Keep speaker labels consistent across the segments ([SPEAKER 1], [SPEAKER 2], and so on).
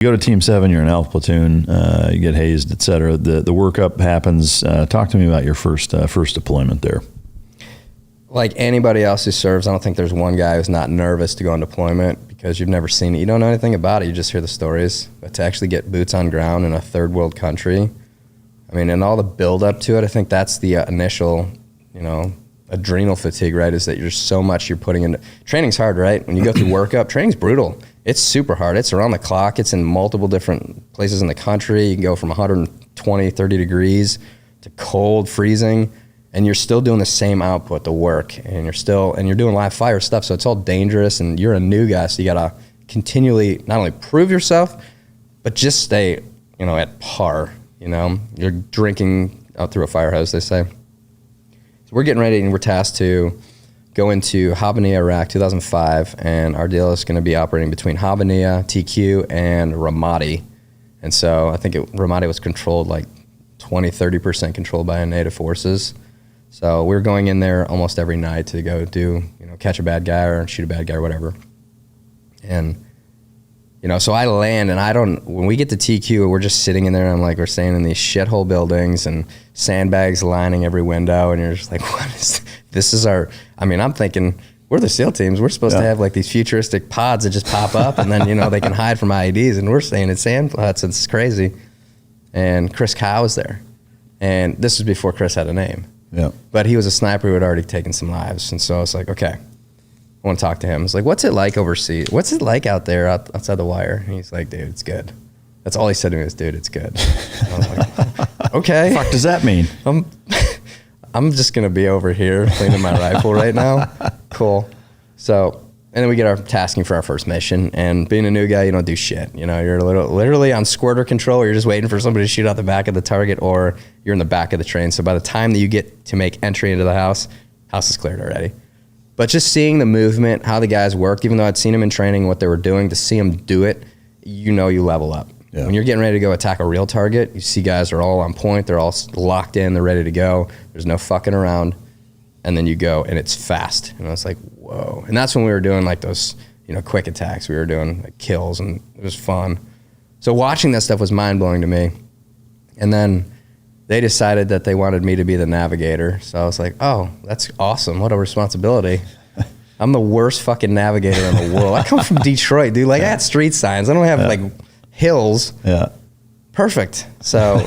[SPEAKER 1] You go to Team 7, you're in Alpha Platoon, you get hazed, et cetera. The workup happens. Talk to me about your first deployment there.
[SPEAKER 2] Like anybody else who serves, I don't think there's one guy who's not nervous to go on deployment because you've never seen it. You don't know anything about it. You just hear the stories. But to actually get boots on ground in a third world country, I mean, and all the build up to it, I think that's the initial, adrenal fatigue, right? Is that you're so much you're putting into training's hard, right? When you go through workup, training's brutal. It's super hard. It's around the clock. It's in multiple different places in the country. You can go from 120, 30 degrees to cold, freezing, and you're still doing the same output, the work, and you're doing live fire stuff. So it's all dangerous, and you're a new guy, so you gotta continually not only prove yourself, but just stay, at par. You're drinking out through a fire hose, they say. So we're getting ready, and we're tasked to go into Habbaniyah, Iraq, 2005, and our deal is going to be operating between Habbaniyah, TQ, and Ramadi. And so I think Ramadi was controlled like 20-30% controlled by native forces. So we were going in there almost every night to go do, catch a bad guy or shoot a bad guy or whatever. And, so I land, and when we get to TQ, we're just sitting in there, and we're staying in these shithole buildings and sandbags lining every window, and you're just like, what is this? Is I'm thinking, we're the SEAL teams. We're supposed to have like these futuristic pods that just pop up, and then, they can hide from IEDs, and we're staying in sand huts, and it's crazy. And Chris Kyle was there. And this was before Chris had a name.
[SPEAKER 1] Yeah.
[SPEAKER 2] But he was a sniper who had already taken some lives. And so I was like, okay, I want to talk to him. I was like, what's it like overseas? What's it like out there outside the wire? And he's like, dude, it's good. That's all he said to me was, dude, it's good. And I was like, okay.
[SPEAKER 1] What the fuck does that mean?
[SPEAKER 2] I'm just going to be over here cleaning my rifle right now. Cool. So, and then we get our tasking for our first mission. And being a new guy, you don't do shit. You're literally on squirter control, or you're just waiting for somebody to shoot out the back of the target, or you're in the back of the train. So by the time that you get to make entry into the house is cleared already. But just seeing the movement, how the guys worked, even though I'd seen them in training, what they were doing, to see them do it, you level up. Yeah. When you're getting ready to go attack a real target, you see guys are all on point, they're all locked in, they're ready to go. There's no fucking around. And then you go, and it's fast. And I was like, whoa. And that's when we were doing like those, quick attacks. We were doing like kills, and it was fun. So watching that stuff was mind-blowing to me. And then they decided that they wanted me to be the navigator. So I was like, oh, that's awesome. What a responsibility. I'm the worst fucking navigator in the world. I come from Detroit, dude. Like, I had street signs. I don't have like hills.
[SPEAKER 1] Yeah.
[SPEAKER 2] Perfect. So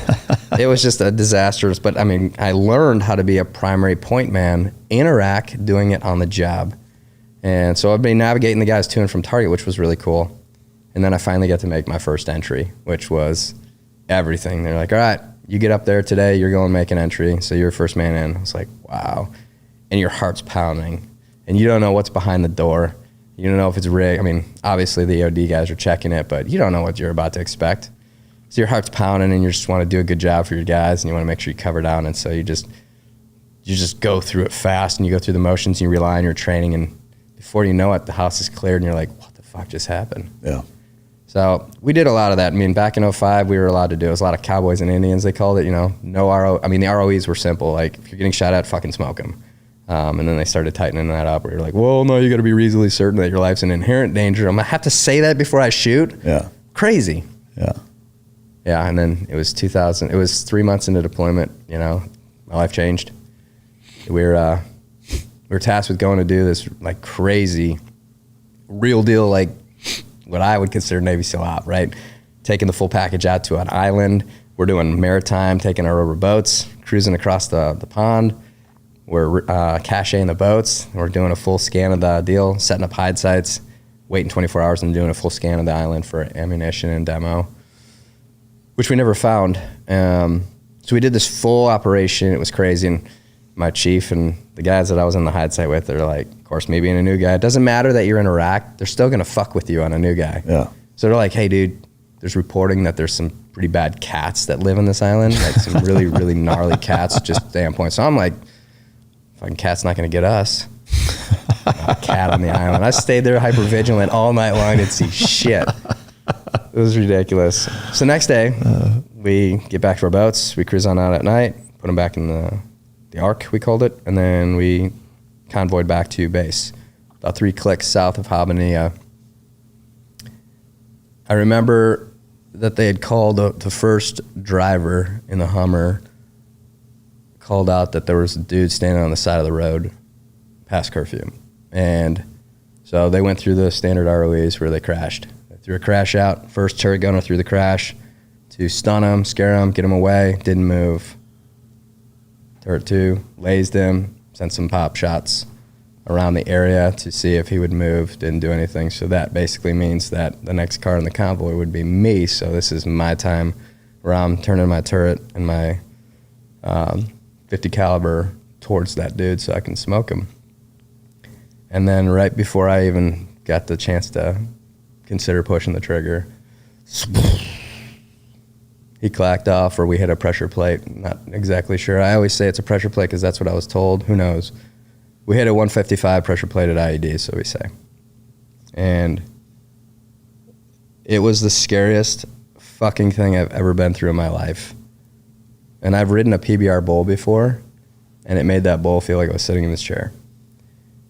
[SPEAKER 2] it was just a disaster. But I learned how to be a primary point man in Iraq, doing it on the job. And so I've been navigating the guys to and from target, which was really cool. And then I finally got to make my first entry, which was everything. They're like, all right, you get up there today, you're going to make an entry. So you're first man in. I was like, wow. And your heart's pounding. And you don't know what's behind the door. You don't know if it's rigged. Obviously the OD guys are checking it, but you don't know what you're about to expect. So your heart's pounding, and you just want to do a good job for your guys, and you want to make sure you cover down. And so you just go through it fast, and you go through the motions, and you rely on your training. And before you know it, the house is cleared, and you're like, what the fuck just happened?
[SPEAKER 1] Yeah.
[SPEAKER 2] So we did a lot of that. Back in 2005, we were allowed to do it. It was a lot of cowboys and Indians, they called it, no RO. The ROEs were simple. Like, if you're getting shot at, fucking smoke them. And then they started tightening that up, where you're like, well, no, you got to be reasonably certain that your life's in inherent danger. I'm going to have to say that before I shoot?
[SPEAKER 1] Yeah.
[SPEAKER 2] Crazy.
[SPEAKER 1] Yeah.
[SPEAKER 2] Yeah, and then it was 2000. It was 3 months into deployment. My life changed. We were tasked with going to do this like crazy, real deal, like what I would consider Navy SEAL op, right? Taking the full package out to an island. We're doing Maritime, taking our rubber boats, cruising across the pond. We're caching the boats. We're doing a full scan of the deal, setting up hide sites, waiting 24 hours and doing a full scan of the island for ammunition and demo, which we never found. So we did this full operation. It was crazy. And my chief and the guys that I was in the hide site with, they're like, of course, me being a new guy, it doesn't matter that you're in Iraq. They're still going to fuck with you on a new guy.
[SPEAKER 1] Yeah.
[SPEAKER 2] So they're like, hey, dude, there's reporting that there's some pretty bad cats that live in this island, like some really, really gnarly cats just stay on point. So I'm like, fucking cat's not going to get us. A cat on the island. I stayed there hyper vigilant all night long. Didn't see shit. It was ridiculous. So next day, we get back to our boats. We cruise on out at night, put them back in the Ark, we called it, and then we convoyed back to base, about 3 clicks south of Habbaniyah. I remember that they had called the first driver in the Hummer called out that there was a dude standing on the side of the road past curfew. And so they went through the standard ROEs where they crashed. They threw a crash out, first turret gunner through the crash to stun him, scare him, get him away, didn't move. Turret 2 lazed him, sent some pop shots around the area to see if he would move, didn't do anything. So that basically means that the next car in the convoy would be me. So this is my time where I'm turning my turret and my 50 caliber towards that dude so I can smoke him. And then right before I even got the chance to consider pushing the trigger, he clacked off, or we hit a pressure plate. Not exactly sure. I always say it's a pressure plate because that's what I was told. Who knows? We hit a 155 pressure plated IED, so we say. And it was the scariest fucking thing I've ever been through in my life. And I've ridden a PBR bull before, and it made that bull feel like I was sitting in this chair.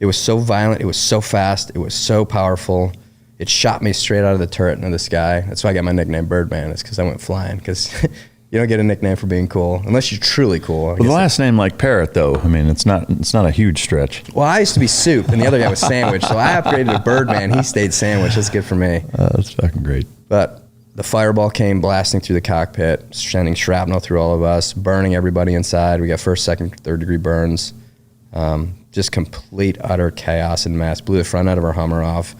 [SPEAKER 2] It was so violent. It was so fast. It was so powerful. It shot me straight out of the turret into the sky. That's why I got my nickname Birdman. It's because I went flying. Because you don't get a nickname for being cool unless you're truly cool.
[SPEAKER 1] Well, the last name like Parrott, though, I mean, it's not a huge stretch.
[SPEAKER 2] Well, I used to be Soup, and the other guy was Sandwich. So I upgraded to Birdman. He stayed Sandwich. That's good for me.
[SPEAKER 1] That's fucking great.
[SPEAKER 2] But the fireball came blasting through the cockpit, sending shrapnel through all of us, burning everybody inside. We got first, second, third degree burns. Just complete, utter chaos and mess. Blew the front end of our Hummer off.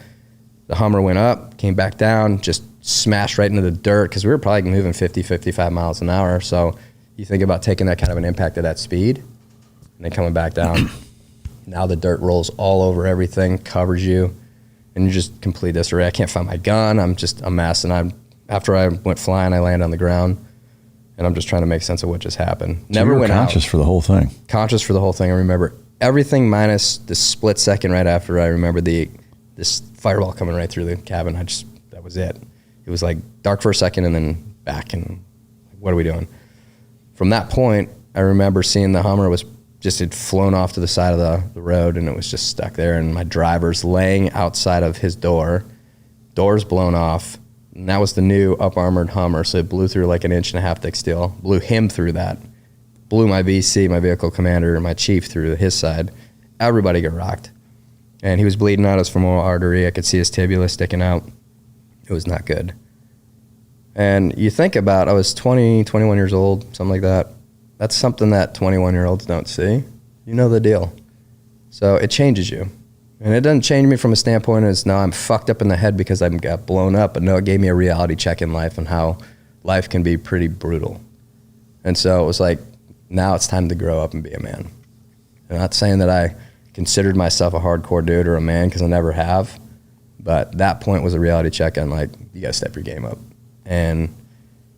[SPEAKER 2] The Hummer went up, came back down, just smashed right into the dirt because we were probably moving 50, 55 miles an hour. So you think about taking that kind of an impact at that speed and then coming back down. Now the dirt rolls all over everything, covers you, and you're just complete disarray. I can't find my gun. I'm just a mess. And after I went flying, I landed on the ground, and I'm just trying to make sense of what just happened.
[SPEAKER 1] So never went conscious out. For the whole thing.
[SPEAKER 2] Conscious for the whole thing. I remember everything minus the split second right after I remember this fireball coming right through the cabin. That was it. It was like dark for a second and then back, and what are we doing? From that point, I remember seeing the Hummer had flown off to the side of the road, and it was just stuck there, and my driver's laying outside of his doors blown off, and that was the new up-armored Hummer, so it blew through like an 1.5 inch thick steel, blew him through that, blew my VC, my vehicle commander, my chief through his side. Everybody got rocked. And he was bleeding out his femoral artery. I could see his tibia sticking out. It was not good. And you think about, I was 20, 21 years old, something like that. That's something that 21-year-olds don't see. You know the deal. So it changes you. And it doesn't change me from a standpoint as now I'm fucked up in the head because I got blown up. But no, it gave me a reality check in life and how life can be pretty brutal. And so it was like, now it's time to grow up and be a man. I'm not saying that I considered myself a hardcore dude or a man because I never have, but that point was a reality check on like, you got to step your game up. And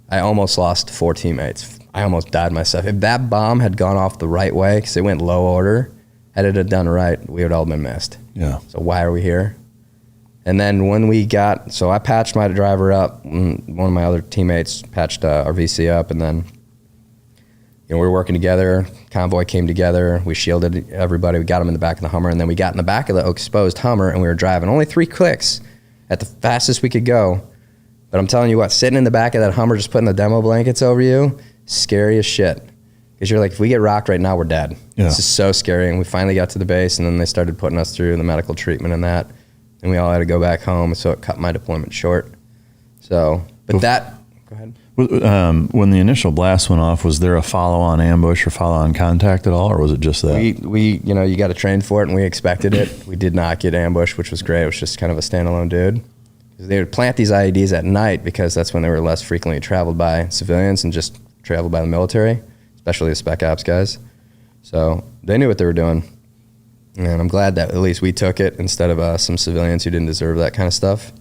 [SPEAKER 2] I almost lost 4 teammates. I almost died myself. If that bomb had gone off the right way, because it went low order, had it had done right, we would all been missed. Yeah. So why are we here? And then when so I patched my driver up, and one of my other teammates patched our VC up, and then we were working together. Convoy came together. We shielded everybody. We got them in the back of the Hummer, and then we got in the back of the exposed Hummer, and we were driving only 3 clicks at the fastest we could go. But I'm telling you what, sitting in the back of that Hummer, just putting the demo blankets over you, scary as shit. Because you're like, if we get rocked right now, we're dead. Yeah. This is so scary. And we finally got to the base, and then they started putting us through the medical treatment and that, and we all had to go back home. So it cut my deployment short. So, but that. Go ahead.
[SPEAKER 1] When the initial blast went off, was there a follow-on ambush or follow-on contact at all, or was it just that?
[SPEAKER 2] We you got to train for it, and we expected it. We did not get ambushed, which was great. It was just kind of a standalone dude. They would plant these IEDs at night because that's when they were less frequently traveled by civilians and just traveled by the military, especially the Spec Ops guys. So they knew what they were doing, and I'm glad that at least we took it instead of some civilians who didn't deserve that kind of stuff.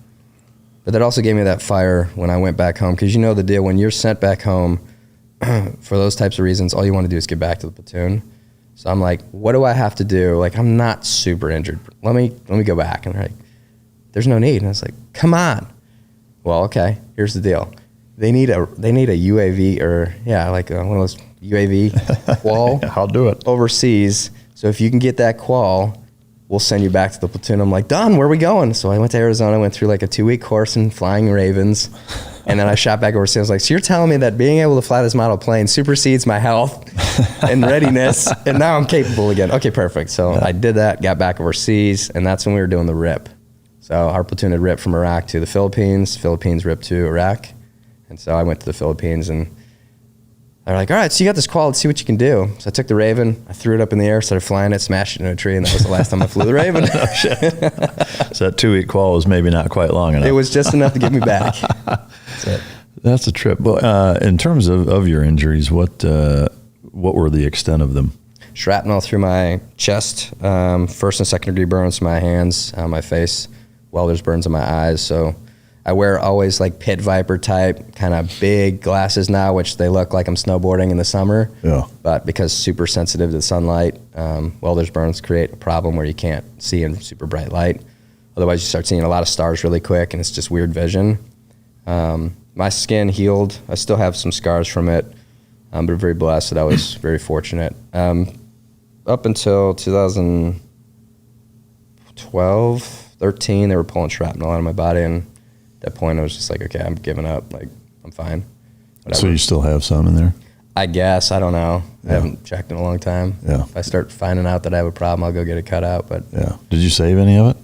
[SPEAKER 2] But that also gave me that fire when I went back home, because you know the deal, when you're sent back home for those types of reasons, all you want to do is get back to the platoon. So I'm like, what do I have to do? Like, I'm not super injured. Let me go back. And they're like, there's no need. And I was like, come on. Well, okay, here's the deal. They need a UAV or one of those UAV qual.
[SPEAKER 1] Yeah, I'll do it.
[SPEAKER 2] Overseas. So if you can get that qual, we'll send you back to the platoon. I'm like, done, where are we going? So I went to Arizona, went through like a 2-week course in flying Ravens, And then I shot back overseas. I was like, so you're telling me that being able to fly this model plane supersedes my health and readiness, and now I'm capable again. Okay, perfect. So I did that, got back overseas, and that's when we were doing the rip. So our platoon had ripped from Iraq to the Philippines. Philippines ripped to Iraq. And so I went to the Philippines, and they're like, all right, so you got this qual, let's see what you can do. So I took the Raven, I threw it up in the air, started flying it, smashed it into a tree, and that was the last time I flew the Raven.
[SPEAKER 1] Oh, shit. So that 2-week qual was maybe not quite long enough.
[SPEAKER 2] It was just enough to get me back. That's it.
[SPEAKER 1] That's a trip. Well, in terms of your injuries, what were the extent of them?
[SPEAKER 2] Shrapnel through my chest, first and second degree burns to my hands, my face, welder's burns in my eyes. So I wear always like pit viper type, kind of big glasses now, which they look like I'm snowboarding in the summer.
[SPEAKER 1] Yeah.
[SPEAKER 2] But because super sensitive to the sunlight, welder's burns create a problem where you can't see in super bright light. Otherwise, you start seeing a lot of stars really quick, and it's just weird vision. My skin healed. I still have some scars from it, but I'm very blessed that I was very fortunate. Up until 2012, 13, they were pulling shrapnel out of my body, and at that point, I was just like, okay, I'm giving up. Like, I'm fine. Whatever.
[SPEAKER 1] So you still have some in there?
[SPEAKER 2] I guess. I don't know.
[SPEAKER 1] Yeah.
[SPEAKER 2] I haven't checked in a long time.
[SPEAKER 1] Yeah.
[SPEAKER 2] If I start finding out that I have a problem, I'll go get it cut out. But
[SPEAKER 1] yeah. Did you save any of it?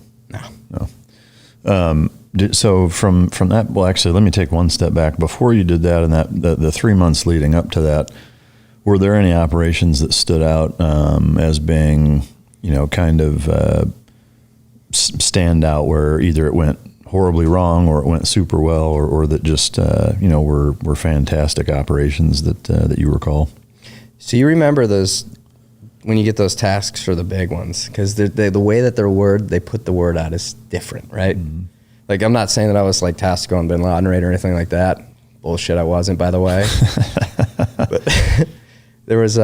[SPEAKER 2] No.
[SPEAKER 1] So from that, well, actually, let me take one step back. Before you did that, and the 3 months leading up to that, were there any operations that stood out as being, kind of stand out, where either it went horribly wrong or it went super well, or that just were fantastic operations that you recall?
[SPEAKER 2] So you remember those when you get those tasks for the big ones, because the way that they put the word out is different, right? Mm-hmm. Like, I'm not saying that I was like tasked to go on Bin Laden raid or anything like that. Bullshit, I wasn't, by the way. But there was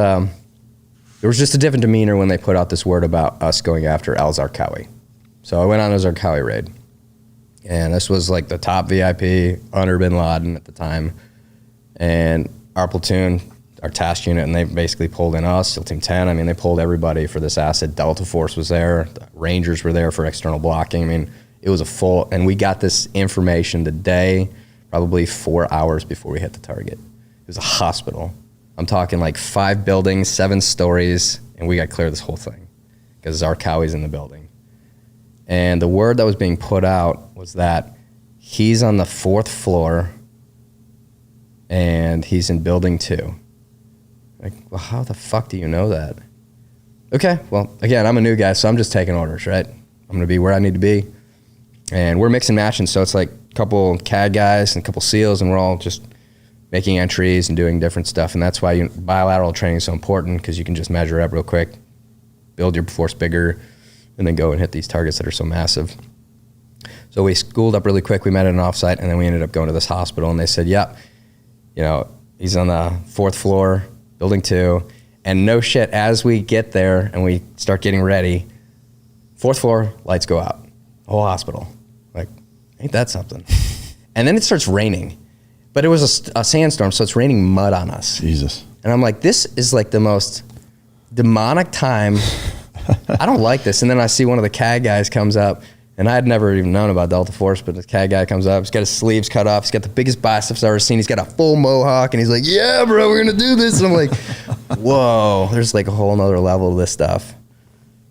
[SPEAKER 2] just a different demeanor when they put out this word about us going after Zarqawi. So I went on a Zarqawi raid, and this was like the top VIP under Bin Laden at the time. And our platoon, our task unit, and they basically pulled in us, SEAL Team 10. I mean, they pulled everybody for this asset. Delta Force was there. The Rangers were there for external blocking. I mean, it was a full, and we got this information the day, probably 4 hours before we hit the target. It was a hospital. I'm talking like 5 buildings, 7 stories, and we got to clear this whole thing because Zarqawi's in the building. And the word that was being put out was that he's on the 4th floor and he's in building 2. Like, well, how the fuck do you know that? Okay, well, again, I'm a new guy, so I'm just taking orders, right? I'm going to be where I need to be. And we're mixing and matching, so it's like a couple CAD guys and a couple SEALs, and we're all just making entries and doing different stuff. And that's why bilateral training is so important, because you can just measure up real quick, build your force bigger, and then go and hit these targets that are so massive. So we schooled up really quick. We met at an offsite, and then we ended up going to this hospital, and they said, yep, he's on the 4th floor, building 2. And no shit, as we get there and we start getting ready, 4th floor, lights go out. Whole hospital. Like, ain't that something? And then it starts raining. But it was a sandstorm, so it's raining mud on us.
[SPEAKER 1] Jesus.
[SPEAKER 2] And I'm like, this is like the most demonic time. I don't like this. And then I see one of the CAD guys comes up, and I had never even known about Delta Force, but the CAD guy comes up. He's got his sleeves cut off. He's got the biggest biceps I've ever seen. He's got a full mohawk, and he's like, yeah, bro, we're going to do this. And I'm like, whoa, there's like a whole nother level of this stuff.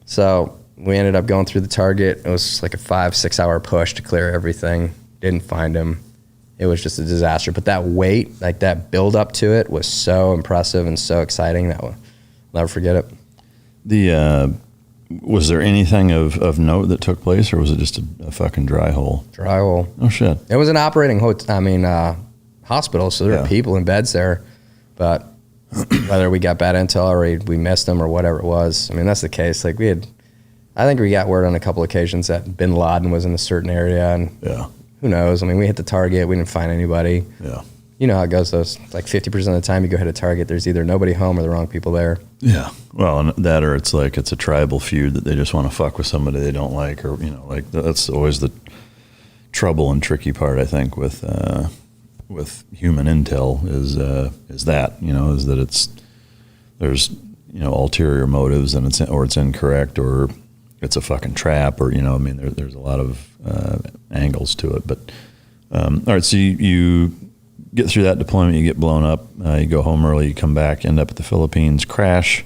[SPEAKER 2] So we ended up going through the target. It was like a 5-6 hour push to clear everything. Didn't find him. It was just a disaster. But that wait, like that build up to it, was so impressive and so exciting that I'll never forget it.
[SPEAKER 1] Was there anything of note that took place, or was it just a fucking dry hole?
[SPEAKER 2] Dry hole.
[SPEAKER 1] Oh shit.
[SPEAKER 2] It was an operating hospital, so there were people in beds there. But whether we got bad intel or we missed them or whatever it was, I mean, that's the case. Like, I think we got word on a couple occasions that Bin Laden was in a certain area, and who knows? I mean, we hit the target, we didn't find anybody. Yeah. You know how it goes, though. Like 50% of the time you go hit a target, there's either nobody home or the wrong people there. Yeah.
[SPEAKER 1] Well, and that, or it's like it's a tribal feud that they just want to fuck with somebody they don't like, or, like that's always the trouble and tricky part, I think, with human intel is that there's ulterior motives, and it's incorrect, or it's a fucking trap, or there's a lot of angles to it. But All right, so you get through that deployment, you get blown up, you go home early, you come back, end up at the Philippines, crash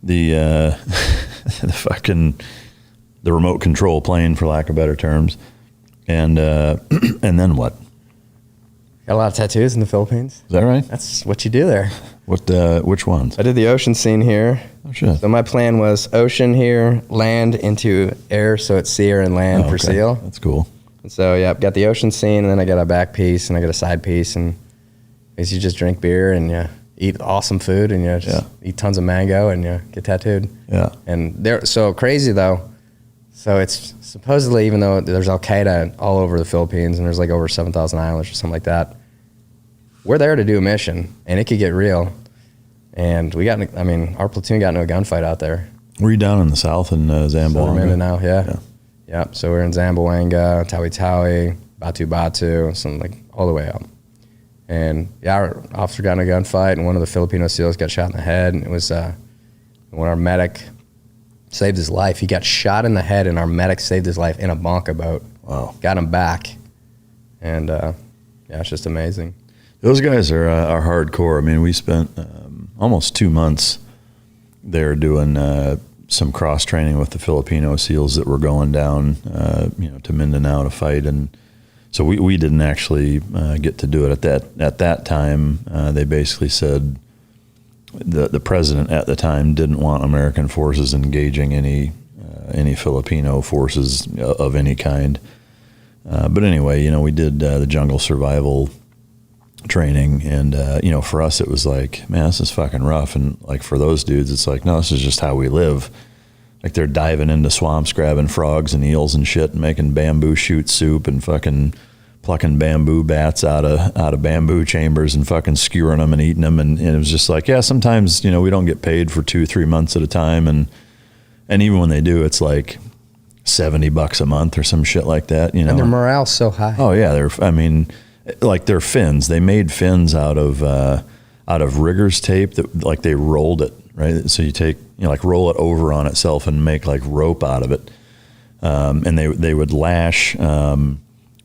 [SPEAKER 1] the the remote control plane, for lack of better terms, and then what?
[SPEAKER 2] Got a lot of tattoos in the Philippines.
[SPEAKER 1] Is that right?
[SPEAKER 2] That's what you do there.
[SPEAKER 1] Which ones?
[SPEAKER 2] I did the ocean scene here.
[SPEAKER 1] Oh shit!
[SPEAKER 2] So my plan was ocean here, land into air, so it's sea and land for SEAL.
[SPEAKER 1] That's cool.
[SPEAKER 2] And so yeah, I've got the ocean scene, and then I got a back piece, and I got a side piece, and basically just drink beer and eat awesome food, and just eat tons of mango, and get tattooed.
[SPEAKER 1] Yeah.
[SPEAKER 2] And they're so crazy though. So it's supposedly, even though there's Al Qaeda all over the Philippines, and there's like over 7,000 islands or something like that, we're there to do a mission, and it could get real. And our platoon got into a gunfight out there.
[SPEAKER 1] Were you down in the south in Zamboanga?
[SPEAKER 2] Mindanao, yeah. So we're in Zamboanga, Tawi-Tawi, Batu-Batu, something like all the way up. And our officer got in a gunfight, and one of the Filipino SEALs got shot in the head. And it was when our medic saved his life. He got shot in the head, and our medic saved his life in a bonka boat.
[SPEAKER 1] Wow.
[SPEAKER 2] Got him back. And it's just amazing.
[SPEAKER 1] Those guys are hardcore. I mean, we spent almost 2 months there doing some cross training with the Filipino SEALs that were going down, to Mindanao to fight, and so we didn't actually get to do it at that time. They basically said the president at the time didn't want American forces engaging any Filipino forces of any kind. But anyway, we did the jungle survival training, and for us it was like, man, this is fucking rough, and like for those dudes it's like, no, this is just how we live. Like they're diving into swamps, grabbing frogs and eels and shit, and making bamboo shoot soup, and fucking plucking bamboo bats out of bamboo chambers, and fucking skewering them and eating them, and it was just like, yeah, sometimes we don't get paid for 2-3 months at a time, and even when they do, it's like $70 a month or some shit like that,
[SPEAKER 2] And their morale's so high.
[SPEAKER 1] Oh yeah, they're fins. They made fins out of riggers tape that like they rolled it, right? So you take roll it over on itself and make like rope out of it, and they would lash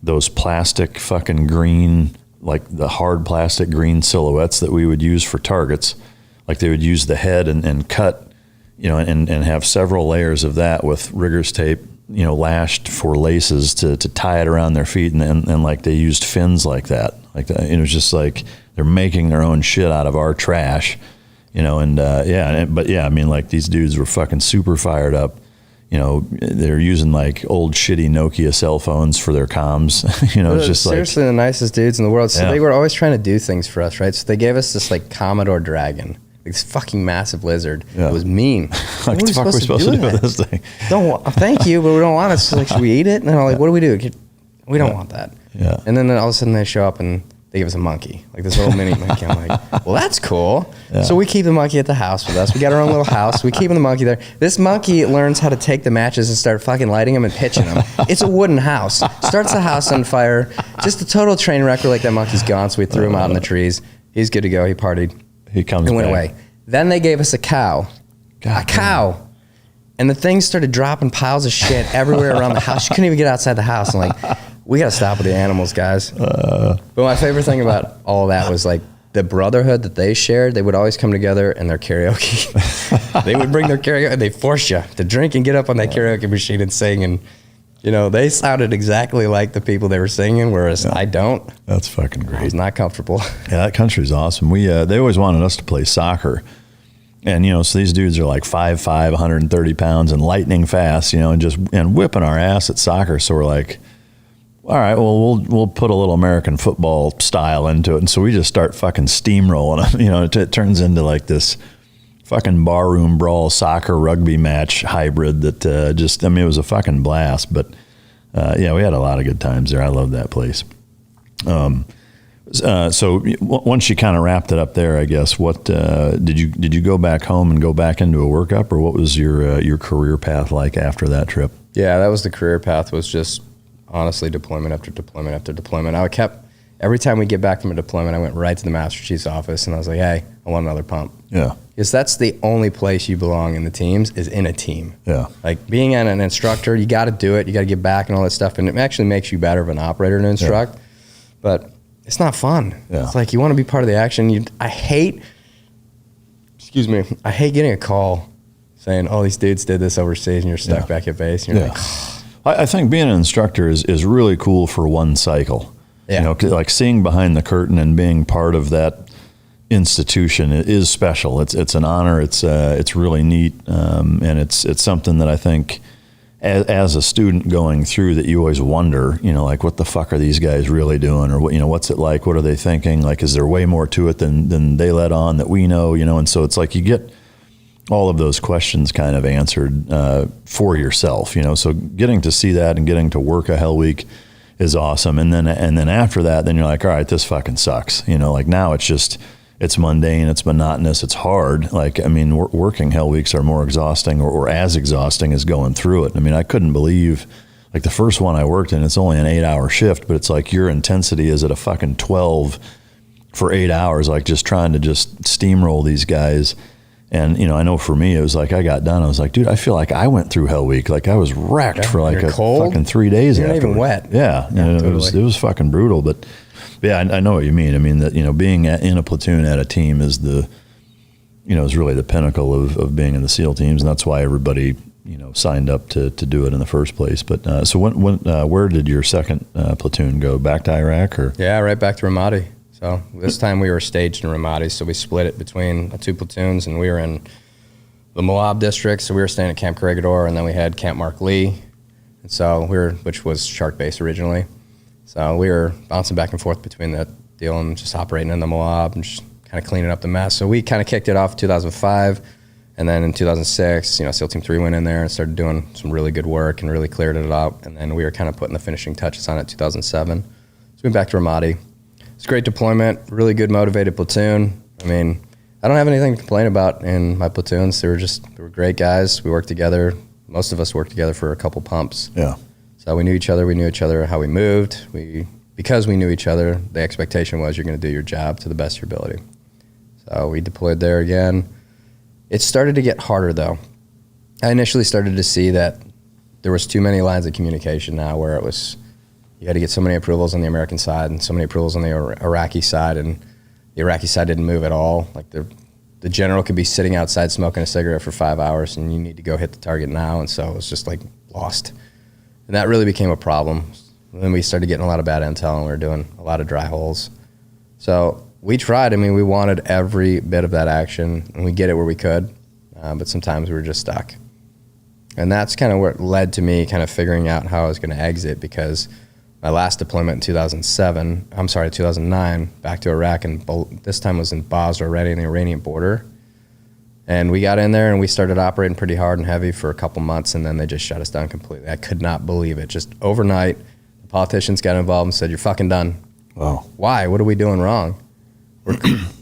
[SPEAKER 1] those plastic fucking green, like the hard plastic green silhouettes that we would use for targets. Like they would use the head and cut, and have several layers of that with riggers tape, lashed for laces to tie it around their feet, and like they used fins like that. It was just like they're making their own shit out of our trash, like these dudes were fucking super fired up. They're using like old shitty Nokia cell phones for their comms. It's just
[SPEAKER 2] seriously the nicest dudes in the world. So they were always trying to do things for us, right? So they gave us this like Commodore Dragon. This fucking massive lizard. Yeah. It was mean.
[SPEAKER 1] What the fuck are we supposed to do with this thing?
[SPEAKER 2] Thank you, but we don't want it. So like, should we eat it? And they're like, what do we do? We don't want that.
[SPEAKER 1] Yeah.
[SPEAKER 2] And then all of a sudden they show up and they give us a monkey, like this little mini monkey. I'm like, well, that's cool. Yeah. So we keep the monkey at the house with us. We got our own little house. We keep the monkey there. This monkey learns how to take the matches and start fucking lighting them and pitching them. It's a wooden house. Starts the house on fire. Just a total train wreck. We're like, that monkey's gone. So we threw him out in the trees. He's good to go. He partied.
[SPEAKER 1] He comes
[SPEAKER 2] and went
[SPEAKER 1] back.
[SPEAKER 2] away. Then they gave us a cow.
[SPEAKER 1] God,
[SPEAKER 2] a cow. And the thing started dropping piles of shit everywhere around the house. You couldn't even get outside the house. I'm like, we got to stop with the animals, guys. But my favorite thing about all that was like the brotherhood that they shared. They would always come together in their karaoke. They would bring their karaoke, and they force you to drink and get up on that karaoke machine and sing. And, they sounded exactly like the people they were singing, whereas I don't.
[SPEAKER 1] That's fucking great.
[SPEAKER 2] I was not comfortable.
[SPEAKER 1] Yeah, that country's awesome. They always wanted us to play soccer. And, so these dudes are like 5'5", 130 pounds and lightning fast, and whipping our ass at soccer. So we're like, all right, well, we'll put a little American football style into it. And so we just start fucking steamrolling them. It turns into like this fucking barroom brawl soccer rugby match hybrid that it was a fucking blast. But we had a lot of good times there. I love that place. So once you kind of wrapped it up there, I guess, what did you go back home and go back into a workup, or what was your career path like after that trip? Yeah,
[SPEAKER 2] that was the career path, was just honestly deployment after deployment after deployment. I kept every time we get back from a deployment, I went right to the Master Chief's office and I was like, hey, I want another pump.
[SPEAKER 1] Yeah.
[SPEAKER 2] Because that's the only place you belong in the teams, is in a team.
[SPEAKER 1] Yeah.
[SPEAKER 2] Like being an instructor, you got to do it. You got to get back and all that stuff. And it actually makes you better of an operator to instruct. But it's not fun.
[SPEAKER 1] Yeah.
[SPEAKER 2] It's like you want to be part of the action. I hate getting a call saying, oh, these dudes did this overseas and you're stuck back at base. And you're like,
[SPEAKER 1] I think being an instructor is really cool for one cycle.
[SPEAKER 2] Yeah.
[SPEAKER 1] You know, like seeing behind the curtain and being part of that institution is special. It's an honor. It's really neat, and it's something that I think as a student going through that you always wonder, you know, like what the fuck are these guys really doing, or what, you know, what's it like? What are they thinking? Like, is there way more to it than they let on that we know? You know, and so it's like you get all of those questions kind of answered for yourself. You know, so getting to see that and getting to work a Hell Week is awesome. And then after that, then you're like, all right, this fucking sucks. You know, like now it's mundane, it's monotonous, it's hard. Like, I mean, working Hell Weeks are more exhausting or as exhausting as going through it. I mean, I couldn't believe, like the first one I worked in, it's only an 8-hour shift, but it's like your intensity is at a fucking 12 for 8 hours, like just trying to just steamroll these guys. And, you know, I know for me, it was like I got done, I was like, dude, I feel like I went through Hell Week. Like I was wrecked for like a fucking 3 days after.
[SPEAKER 2] You're not even wet.
[SPEAKER 1] Yeah, totally. It was fucking brutal, but yeah, I know what you mean. I mean that, you know, being in a platoon at a team is is really the pinnacle of being in the SEAL teams, and that's why everybody, you know, signed up to do it in the first place. But so where did your second platoon go? Back to Iraq, or?
[SPEAKER 2] Yeah, right back to Ramadi. So this time we were staged in Ramadi, so we split it between two platoons, and we were in the Moab district, so we were staying at Camp Corregidor, and then we had Camp Mark Lee, and so which was Shark Base originally. So we were bouncing back and forth between that deal and just operating in the Moab and just kind of cleaning up the mess. So we kind of kicked it off in 2005, and then in 2006, you know, SEAL Team 3 went in there and started doing some really good work and really cleared it up, and then we were kind of putting the finishing touches on it in 2007. So we went back to Ramadi. It's a great deployment, really good motivated platoon. I mean, I don't have anything to complain about in my platoons. They were great guys. We worked together. Most of us worked together for a couple pumps.
[SPEAKER 1] Yeah.
[SPEAKER 2] So we knew each other how we moved. Because we knew each other, the expectation was you're going to do your job to the best of your ability. So we deployed there again. It started to get harder though. I initially started to see that there was too many lines of communication now, where it was, you had to get so many approvals on the American side and so many approvals on the Iraqi side, and the Iraqi side didn't move at all. Like the general could be sitting outside smoking a cigarette for 5 hours, and you need to go hit the target now, and so it was just like lost. And that really became a problem. And then we started getting a lot of bad intel, and we were doing a lot of dry holes. So we tried. I mean, we wanted every bit of that action, and we get it where we could, but sometimes we were just stuck. And that's kind of where it led to me kind of figuring out how I was going to exit, because my last deployment in 2009, back to Iraq, and this time was in Basra, right on the Iranian border. And we got in there and we started operating pretty hard and heavy for a couple months, and then they just shut us down completely. I could not believe it. Just overnight, the politicians got involved and said, you're fucking done.
[SPEAKER 1] Wow.
[SPEAKER 2] Why? What are we doing wrong?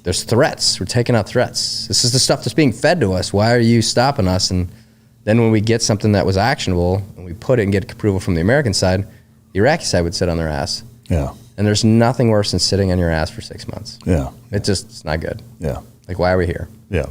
[SPEAKER 2] There's threats. We're taking out threats. This is the stuff that's being fed to us. Why are you stopping us? And then when we get something that was actionable and we put it and get approval from the American side, the Iraqi side would sit on their ass.
[SPEAKER 1] Yeah.
[SPEAKER 2] And there's nothing worse than sitting on your ass for 6 months.
[SPEAKER 1] Yeah.
[SPEAKER 2] It's not good.
[SPEAKER 1] Yeah.
[SPEAKER 2] Like, why are we here?
[SPEAKER 1] Yeah.